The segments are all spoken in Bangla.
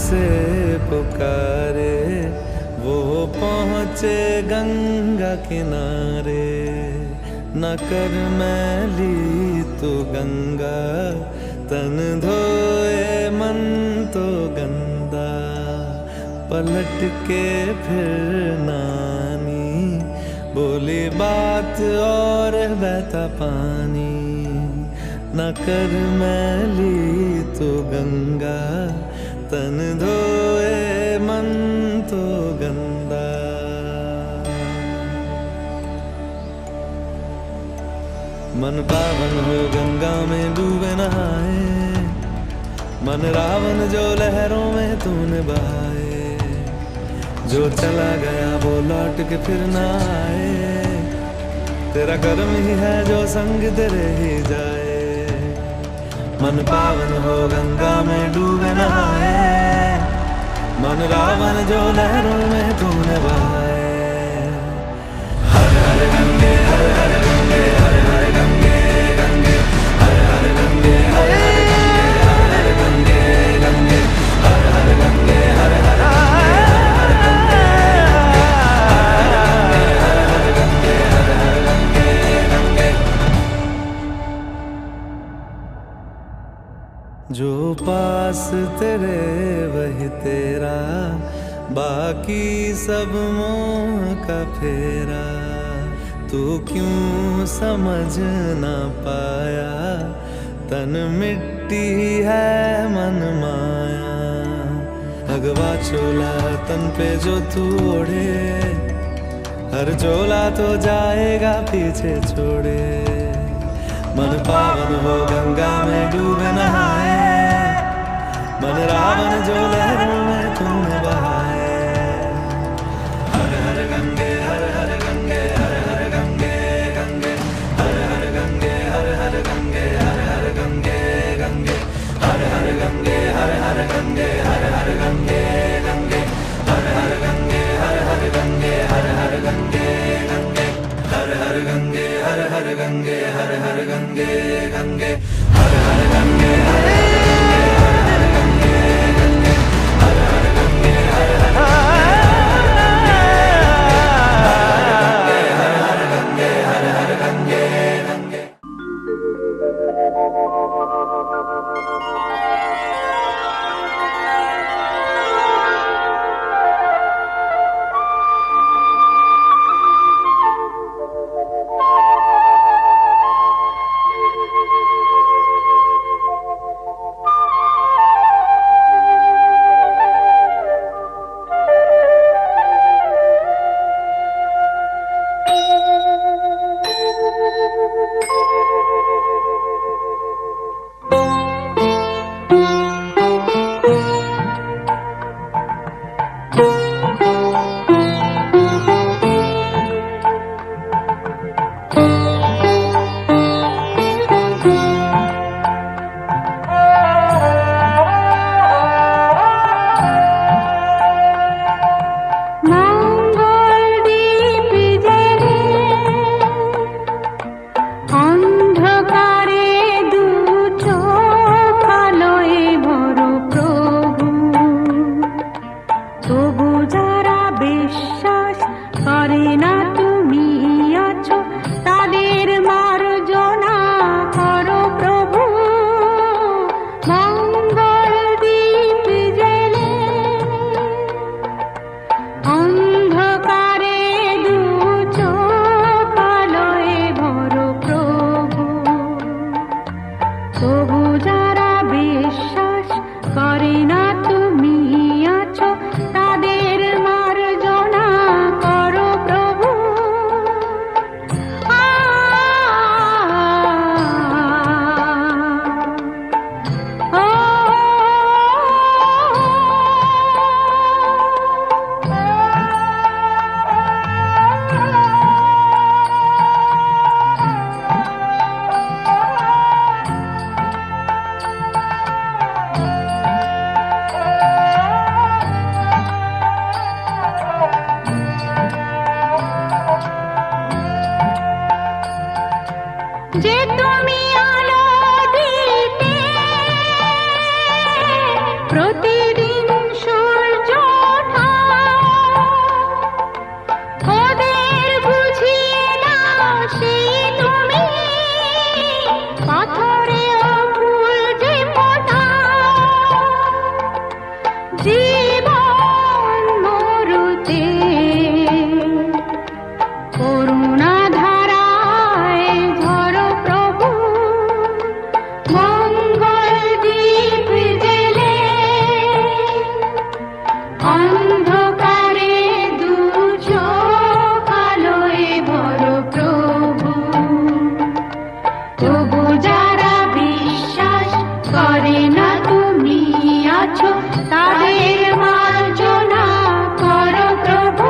से पुकारे, वो पहुँचे गंगा किनारे। न कर मैली तू गंगा, तन धोए मन तो गंदा। पलट के फिर नानी, बोली बात और बहता पानी। न कर मैली तू गंगा, तन धोए मन तो गंदा। मन पावन हो गंगा में डूबे नहाए, मन रावण जो लहरों में तूने बहाए। जो चला गया वो लौट के फिर ना आए, तेरा कर्म ही है जो संग तेरे ही जाए। मन पावन हो गंगा में डूबे नहाए, मन रावण जो लहरों में तूने बहाए। हर हर गंगे हर हर गंगे हर हर गंगे गंगे हर हर गंगे हर हर गंगे गंगे हर हर गंगे हर हर गंगे हर हर गंगे हर हर गंगे गंगे। जो पास तेरे वही तेरा, बाकी सब मोह का फेरा। तू क्यों समझ ना पाया, तन मिट्टी है मन माया। भगवा चोला तन पे जो तू ओढ़े, हर चोला तो जाएगा पीछे छोड़े। मन पावन हो गंगा में डूबे नहाए, मन रावण जो लहरों में तूने बहाए। हर हर गंगे हर हर गंगे हर हर गंगे गंगे हर हर गंगे हर हर गंगे हर हर गंगे गंगे हर हर गंगे हर हर गंगे हर हर गंगे गंगे हर हर गंगे हर हर गंगे हर हर गंगे गंगे हर हर गंगे हर हर गंगे हर हर गंगे गंगे हर हर गंगे हर যে তুমি আলো দিতে প্রতিদিন করুণা ধারায় ঝরো প্রভু, মঙ্গল দীপ জেলে অন্ধকারে দু চোখ আলোয় ভরো প্রভু। তবু যারা বিশ্বাস করে না তুমি আছো, তাদের মার্জনা করো প্রভু।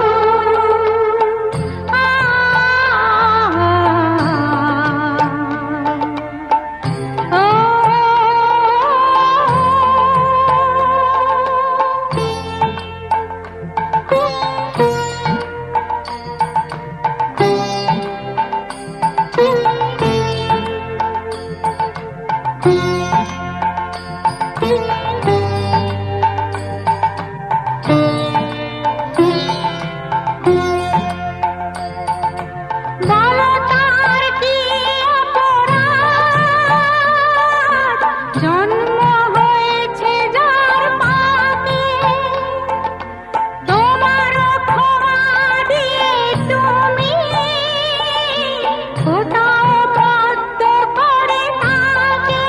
বলো তার কি অপরাধ, জন্ম হয়েছে যার পাপে, তোমার ক্ষমা দিয়ে তুমি কোথাও বদ্ধ করে তাকে।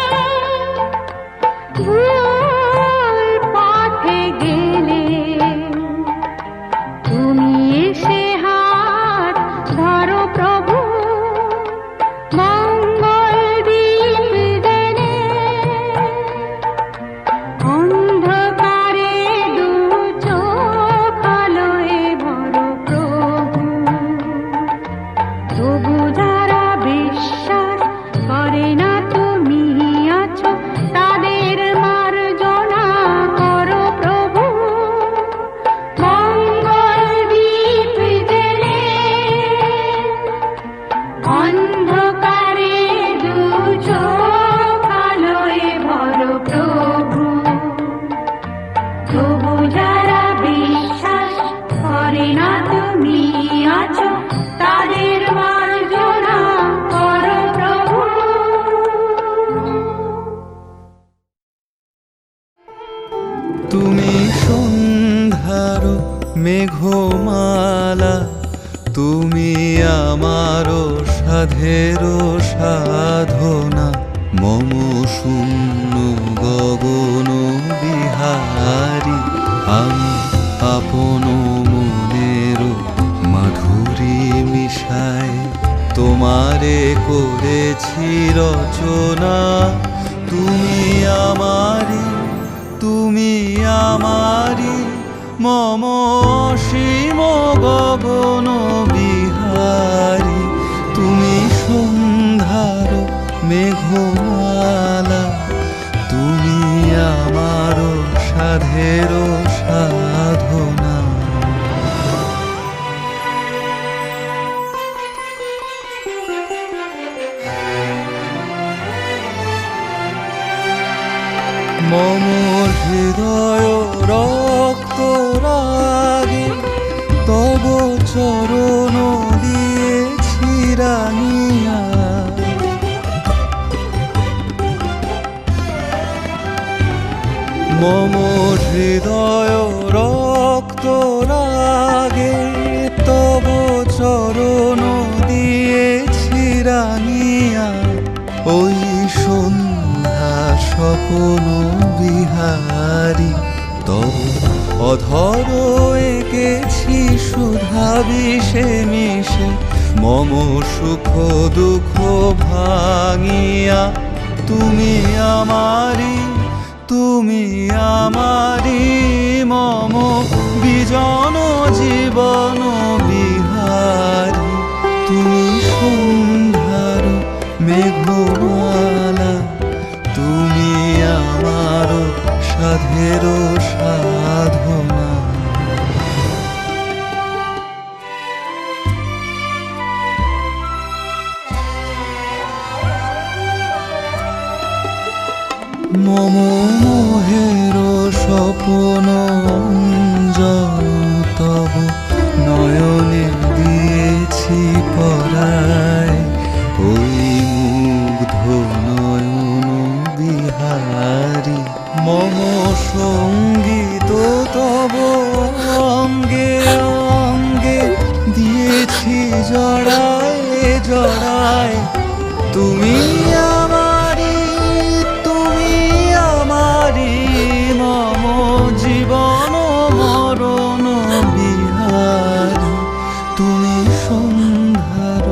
ভুল পথে গেলে তুমি এসে হাত ধরো প্রভু, মঙ্গল দীপ জেলে অন্ধকারে দু চোখ আলোয় ভরো প্রভু। তবু যারা বিশ্বাস করে না তুমি আছো, তাদের মার্জনা করো প্রভু। মঙ্গল দীপ জেলে অন্ধকারে দু চোখ আলোয় ভরো প্রভু। তবু যারা বিশ্বাস করে না তুমি আছো, তাদের মার্জনা করো প্রভু। তুমি সন্ধ্যার মেঘমালা, তুমি আমারও সাধের সাধনা, মম শূন্য গগন বিহারী, আমি আপন মনের মাধুরী মিশায় তোমারে করেছি রচনা। তুমি আমারি, তুমি আমারি, মম অসীম গগন বিহারী। তুমি সন্ধ্যার মেঘমালা, তুমি আমার সাধের সাধনা। মম হৃদয় রক্ত রাগে তব চরণ দিয়েছি রাঙিয়া। মম হৃদয় রক্ত রাগে তব চরণ দিয়েছি রাঙিয়া। ওই সন্ধ্যা স্বপন বিহারী, তব অধর এঁকেছি সুধা বিষে মিশে, মম সুখ দুঃখ ভাঙিয়া। তুমি আমারি, তুমি আমারি, মম বিজন জীবন বিহারী। তুমি সন্ধ্যার মেঘমালা, তুমি আমার সাধের সাধনা। মম মোহের স্বপন অঞ্জন তব নয়নে দিয়েছি পরায়। ওই মুগ্ধ নয়ন বিহারী, মম সঙ্গীত তব অঙ্গে অঙ্গে দিয়েছি জড় জড়ায় জড়ায় তুমি আমারি মম জীবন মরণ বিহারী তুমি সন্ধ্যার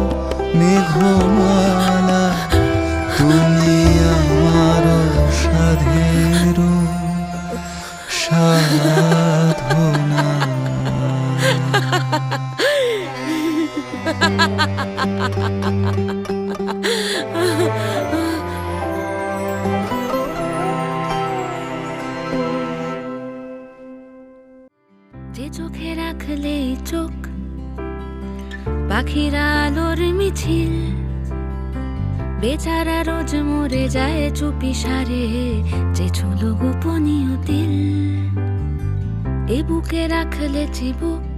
মেঘমালা তুমি আমার সাধের সাধনা। যে চোখে রাখলে চোখ পাখিরা আলোর মিছিল, বেচারা রোজ মরে যায় চুপি সারে যে ছিল গোপনীয় দিল। এ বুকে রাখলে চিবুক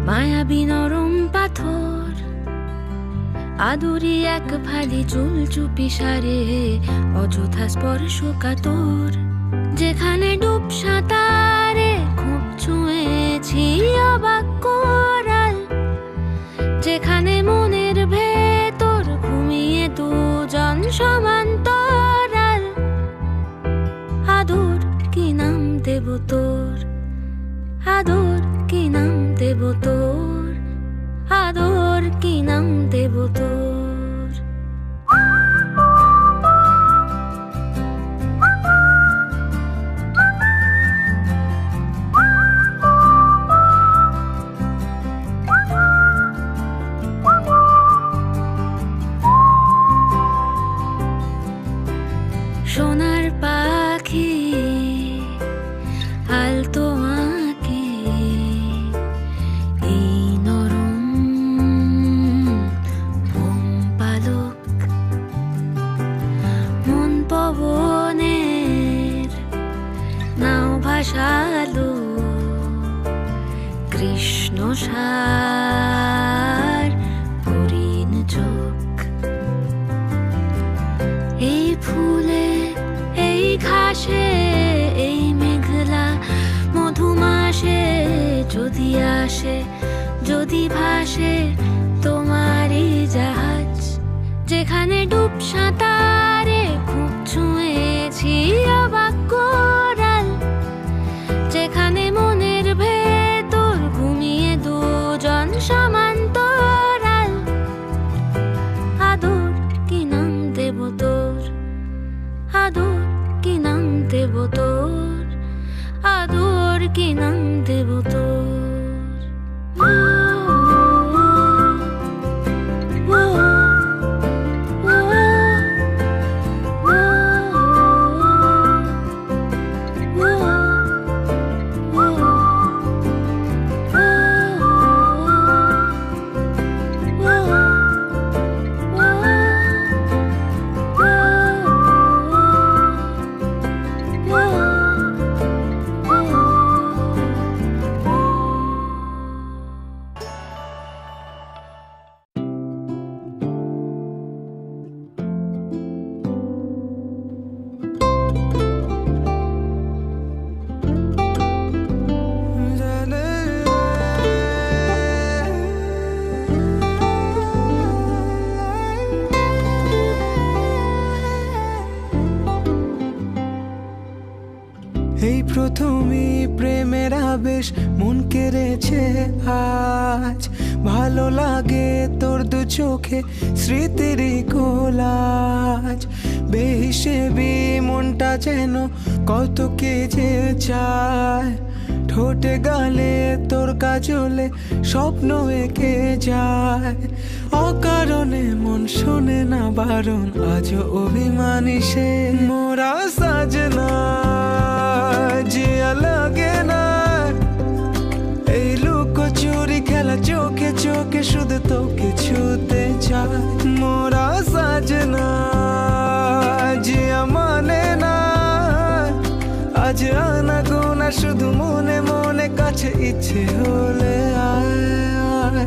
মায়াবী নরম পাথর, আদুরি এক ফালি চুল চুপি সারে অযথা স্পর্শ কাতর। যেখানে ডুব সাঁতারে খুব ছুঁয়েছি অবাক কোরাল, যেখানে মনের ভেতর ঘুমিয়ে দুজন সমান্তরাল। আদর কি নাম দেব তোর, আদর কি নাম দেব তোর, আদর কি নাম দেব তোর। সোনার পাখি আলতো আঁকি এই নরম বোম পালক, মন পবনের নাও ভাসালো কৃষ্ণ সার হরিণ চোখ। এই ফুলে এই ঘাসে এই মেঘলা মধুমাসে যদি আসে যদি ভাসে তোমারই জাহাজ, যেখানে ডুব সাঁতারে খুব ছুঁয়েছি অবাক কোরাল, যেখানে মনের ভেতর ঘুমিয়ে দুজন সমান্তরাল। আদর কি নাম দেব তোর, আদর কি নাম দেব তোর, আদর কি নাম দেব তোর। এই প্রথমই প্রেমের আবেশ মন কেড়েছে আজ, ভালো লাগে তোর দু চোখে স্মৃতির কোলাজ। বেহিসেবি মনটা যেন কত কে যে চায়, ঠোঁটে গালে তোর কাজলে স্বপ্ন এঁকে যায়। অকারণে মন শোনে না বারণ, আজও অভিমানী সে মোরা সাজনা জিয়া লাগে না। এই লুকোচুরি খেলা চোখে চোখে শুধু তোকে ছুতে চায়। মোরা সাজনা জিয়া মানে না, আজ আনা গোনা শুধু মনে মনে কাছে ইচ্ছে হলে আয় আয়।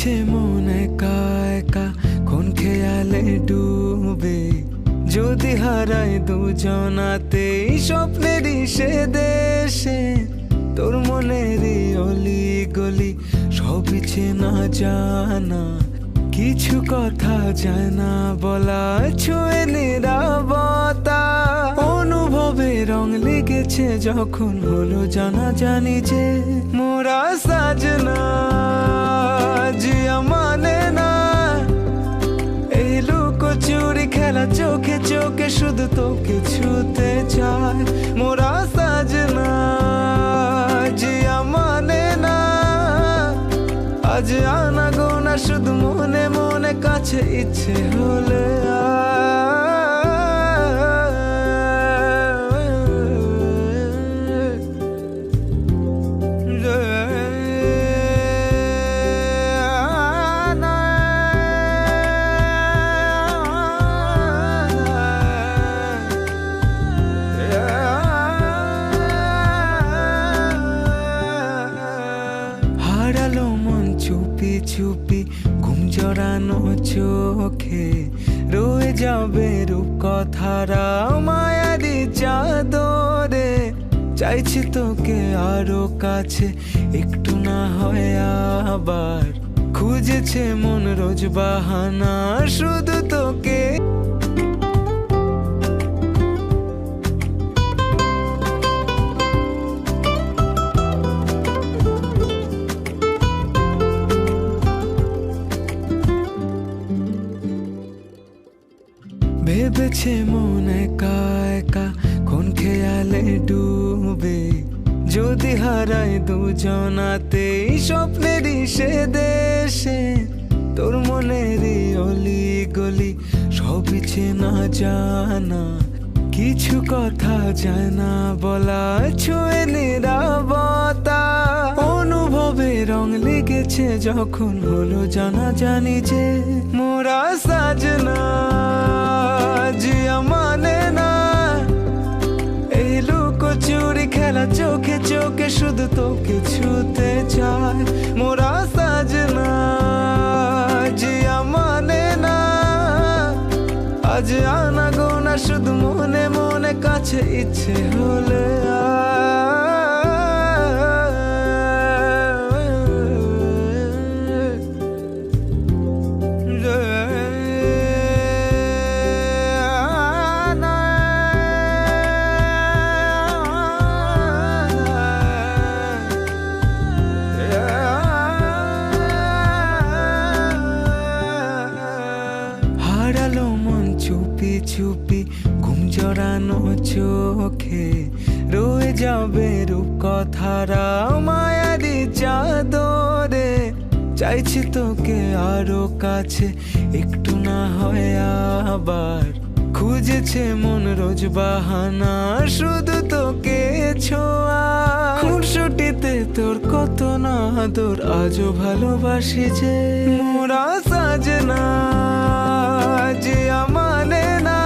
ভেবেছে মন একা একা কোন খেয়ালে ডুবে, যদি হারাই দুজনাতে স্বপ্নেরই সে দেশে। তোর মনেরই অলি গলি সবই চেনা জানা, কিছু কথা যায় না বলা, ছুঁয়ে নিরাপত্তা। অনুভবে রং লেগেছে যখন হলো জানা জানি যে মোরা সাজনা জিয়া মানে না। এই লুকোচুরি খেলা চোখে চোখে শুধু তোকে ছুতে চায়, মোরা সাজনা জিয়া মানে না। আজ আনা গোনা শুধু মনে মনে কাছে ইচ্ছে হলে হারালো মন চুপি চুপি ঘুম জড়ানো চোখে, রয়ে যাবে রূপ কথারা মায়ারি চাদরে। চাইছি তোকে আরো কাছে একটু না হয় আবার, খুঁজেছে মন রোজ বাহানা শুধু তোকে। ভেবেছে মন একা একা কোন খেয়ালে ডুবে, যদি হারাই দুজনাতে স্বপ্নেরই সে দেশে। তোর মনেরই অলি গলি সবই চেনা জানা, কিছু কথা যায় না বলা, ছুঁয়ে নিরাপত্তা। অনুভবে রং লেগেছে যখন হলো জানা জানি যে মোরা সাজনা জিয়া মানে না। এই লুকোচুরি খেলা চোখে চোখে শুধু তোকে ছুতে চায়, মোরা সাজনা জিয়া মানে না। আজ আনা গোনা শুধু মনে মনে কাছে ইচ্ছে হলে হারালো মন চুপি চুপি ঘুম জড়ানো চোখে, রয়ে যাবে রূপ কথারা মায়ারি চাদরে। চাইছি তোকে আরো কাছে একটু না হয় আবার, খুঁজেছে মন রোজ বাহানা শুধু তোকে ছোঁয়া। খুনসুটিতে তোর কত না আদর আজও ভালোবাসি যে মোরা সাজনা জিয়া মানে না।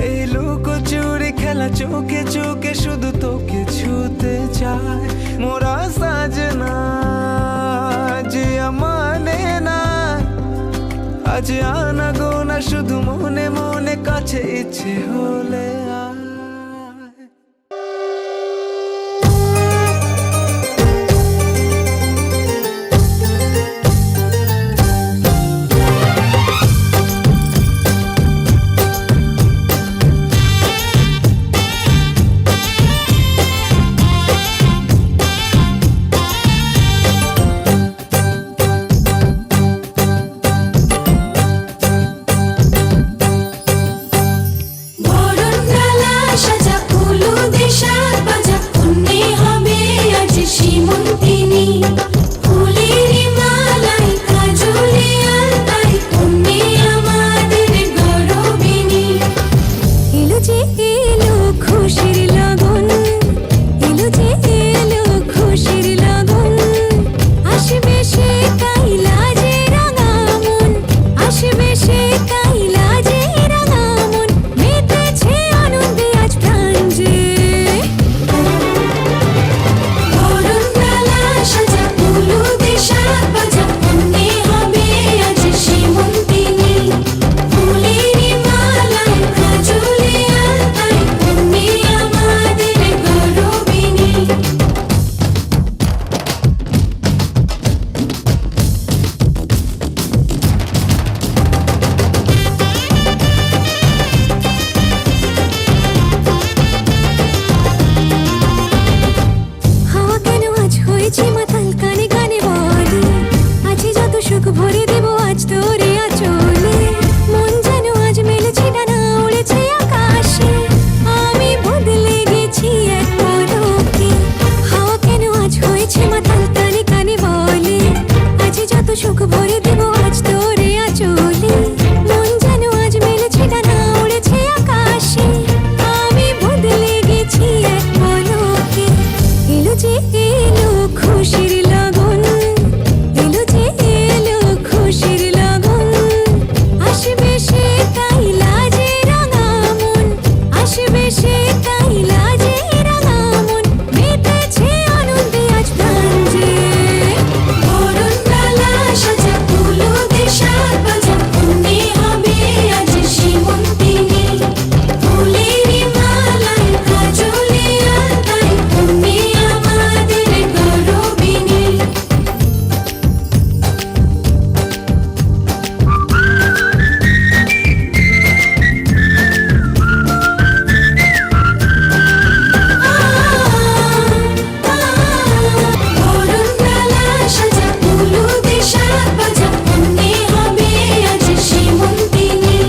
এই লুকোচুরি খেলা চোখে চোখে শুধু তোকে ছুতে চায়, মোরা সাজনা জিয়া মানে না। আজ আনা গোনা শুধু মনে মনে কাছে ইচ্ছে হলে Baja তাই লাজে রাঙা মন মেতেছে আনন্দে আজ প্রাণ যে বরণ ডালা সাজা ফুলো দেশার বাজা পুণ্যে হবে আজ সীমন্তিনী ফুলেরই মালায় কাজলে আলতায় পুণ্যে আমাদের গৌরবিনী বরণ ডালা সাজা ফুলো দেশার বাজা পুণ্যে হবে আজ সীমন্তিনী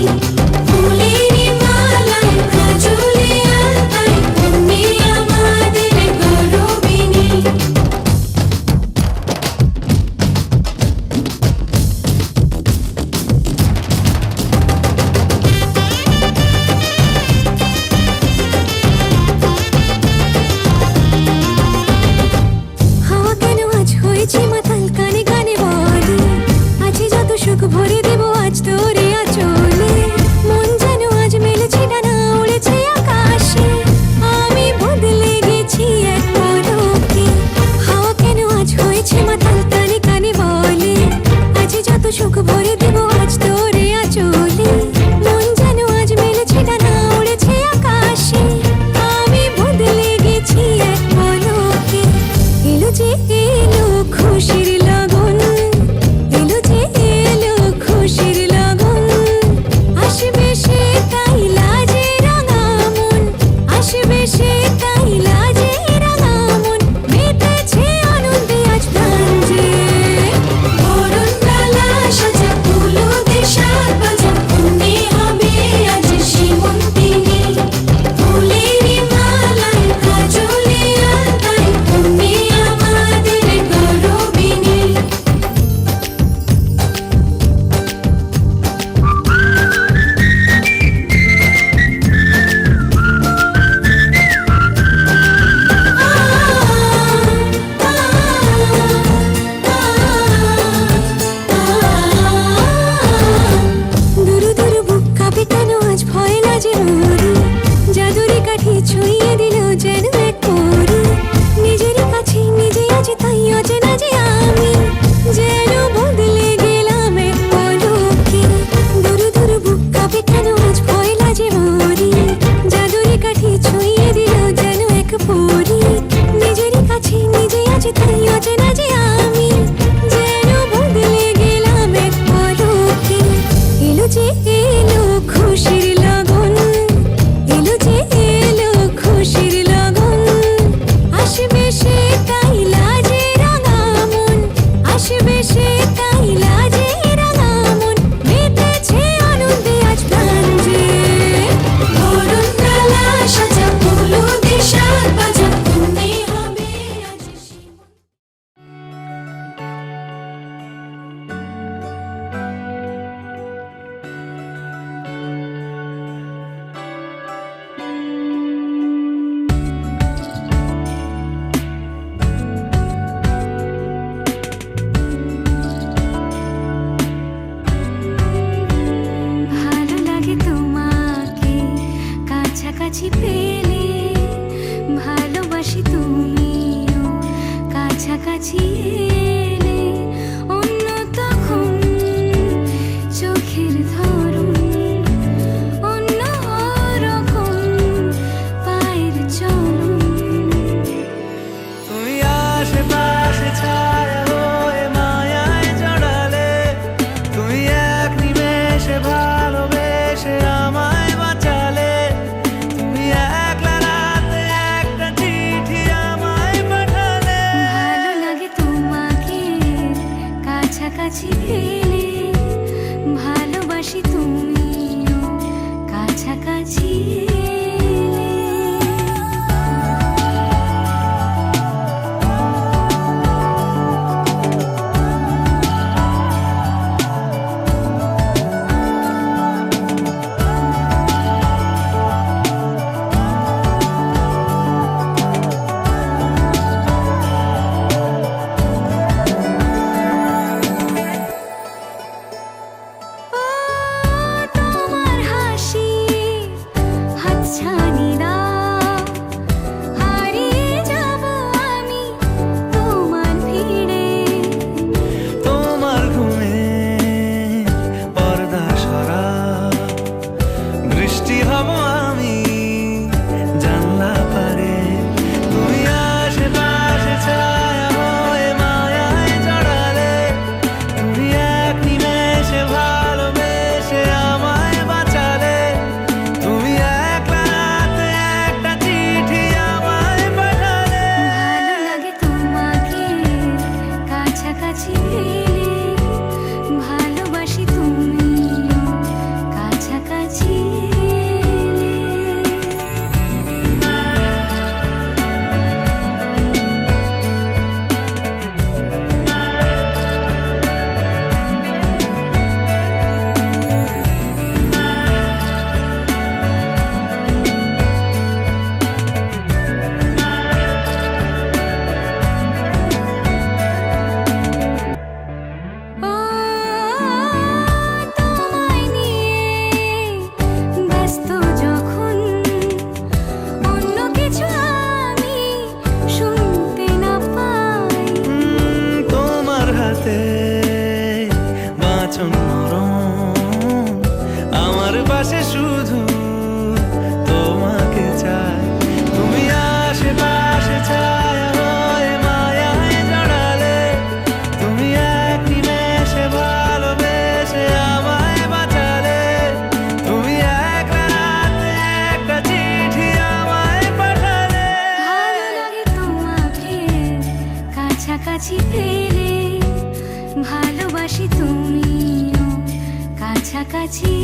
ফুলেরই মালায় কাজলে আলতায় পুণ্যে আমাদের গৌরবিনী হাওয়া কেন আজ হয়েছে মাতাল কানে কানে বলে আছে যত সুখ ভরে দেব আজ তোরে আঁচলে মন যেন আজ মেলেছে ডানা উড়েছে আকাশে আমি বদলে গেছি এক পলকে হাওয়া কেন আজ হয়েছে মাতাল কানে কানে বলে আছে যত সুখ ভরে দেব আজ তোরে আঁচলে মন যেন আজ মেলেছে ডানা উড়েছে আকাশে আমি বদলে গেছি এক পলকে এলো যে এলো খুশির লগন এলো যে এলো খুশির লগন আসবে সে তাই লাজে রাঙা মন আসবে সে তাই লাজে রাঙা মন মেতেছে আনন্দে আজ প্রাণ যে বরণ ডালা সাজা ফুলো দেশার বাজা পুণ্যে হবে আজ সীমন্তিনী ফুলেরই মালায় কাজলে আলতায় পুণ্যে আমাদের গৌরবিনী দুরু দুরু বুক কাঁপে কেন আজ ভয় লাজে মরি জাদুরি কাঠি ছুঁয়ে দিল যেন এক পরি নিজেরই কাছে নিজে আজ তাই অচেনা যে আমি যেন বদলে গেলাম এক পলকে দুরু দুরু বুক কাঁপে কেন আজ ভয় লাজে মরি জাদুরি কাঠি ছুঁয়ে দিল যেন এক পরি নিজেরই কাছে নিজে আজ তাই অচেনা যে আমি যেন বদলে গেলাম এক পলকে এলো যে এলো খুশির লগন এলো যে এলো খুশির লগন আসবে সে তাই লাজে রাঙা মন আসবে সে তাই লাজে রাঙা মন মেতেছে আনন্দে আজ প্রাণ যে বরণ ডালা সাজা ফুলো দেশার বাজা পুণ্যে হবে আজ ভালো লাগে তোমাকে কাছাকাছি পেলে ভালোবাসি তুমিও কাছাকাছি এলে অন্য তখন চোখের ধরন অন্য রকম পায়ের চলন তুমি আশেপাশে ছায়া হয়ে মায়ায় জড়ালে তুমি এক নিমেষে ভালোবেসে আমায় বাঁচালে তুমি একলা রাতে একটা চিঠি আমায় পাঠালে ভালো লাগে তোমাকে কাছে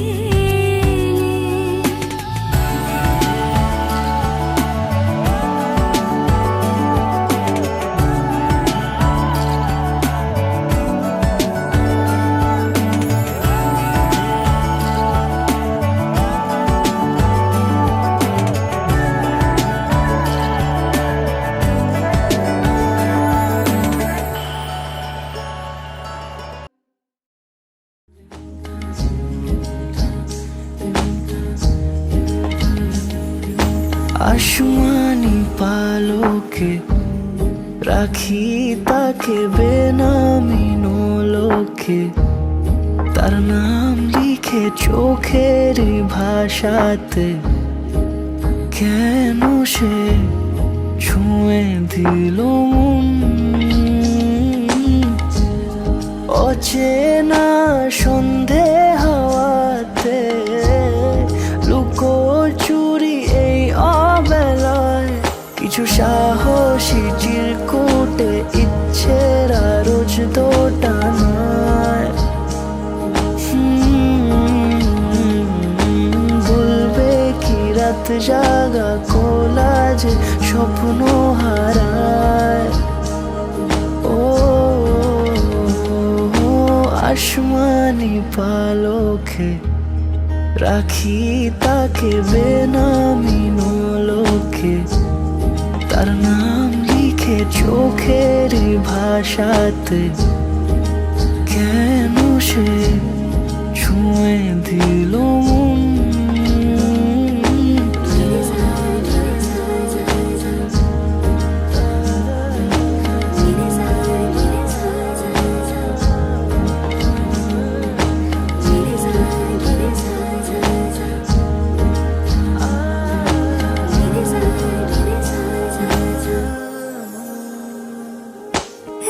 আসমানি পালকে রাখি তাকে বেনামি নোলকে, তার নাম লিখে চোখের ভাষাতে। কেন সে ছুঁয়ে দিল মন, অচেনা সন্ধে হাওয়াতে, লুকোচুরি এই অবেলায়। কিছু সাহসী চিরকুটে ইচ্ছের রোজ দোটানায়। বলবে কি রাত জাগা কোলাজে স্বপ্ন হারায়। ও আসমানি পালকে রাখি তাকে বেনামি নোলকে, তার নাম লিখে চোখের ভাষাতে। কেন সে ছুঁয়ে দিল মন,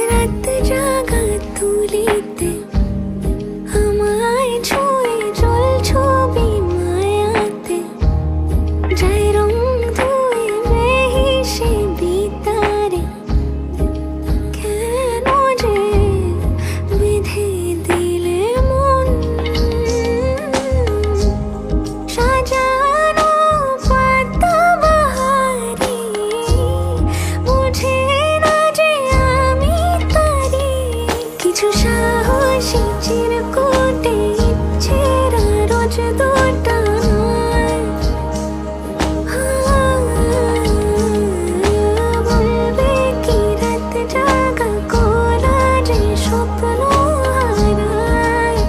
রাত জাগা তুলিতে আমায় ছুঁয়ে জল ছবি মায়াতে। যাই রং ধুয়ে বেহিসে বিতারে, কেন যে বেঁধে দিলে মন। সাজানো পাতা বাহারি বুঝে না যে আমি তারি। কিছু সাহসী চিরকুটে ইচ্ছের রোজ দোটানায়। বলবে কি রাত জাগা কোলাজে স্বপ্ন হারায়।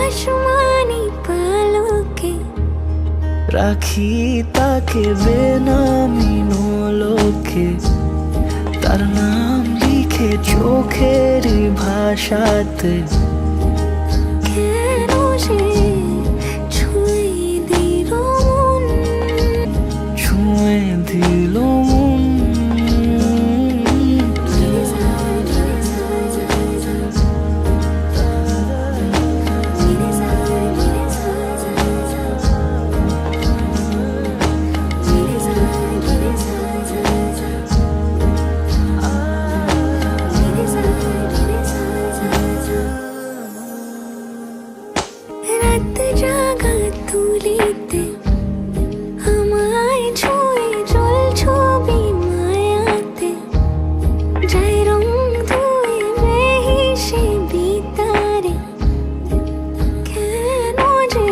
আসমানি পালকে রাখি তাকে বেনামি নোলকে, তার নাম লিখে চোখের ভাষাতে। কেন সে ছুঁয়ে দিল মন, ছুঁয়ে দিল মন, রাত জাগা তুলিতে আমায় ছুঁয়ে জল ছবি মায়াতে। যাই রং ধুয়ে বেহিসে বিতারে, কেন যে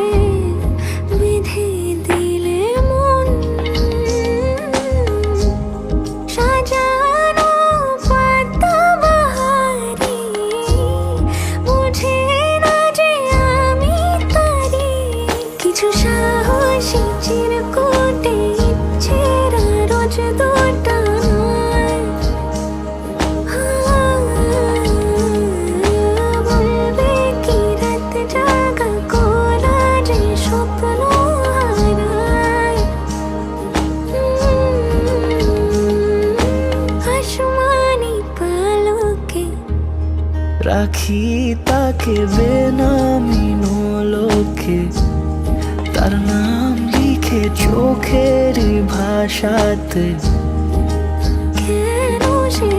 বেঁধে দিলে মন। সাজানো পাতা বাহারি বুঝে না যে আমি তারি। কিছু সাহসী চিরকুটে ইচ্ছের রোজ দোটানায়। বলবে কি রাত জাগা কোলাজে স্বপ্ন হারায়। আসমানি পালকে রাখি তাকে বেনামি নোলকে, তার নাম লিখে চোখের ভাষাতে। কেন সে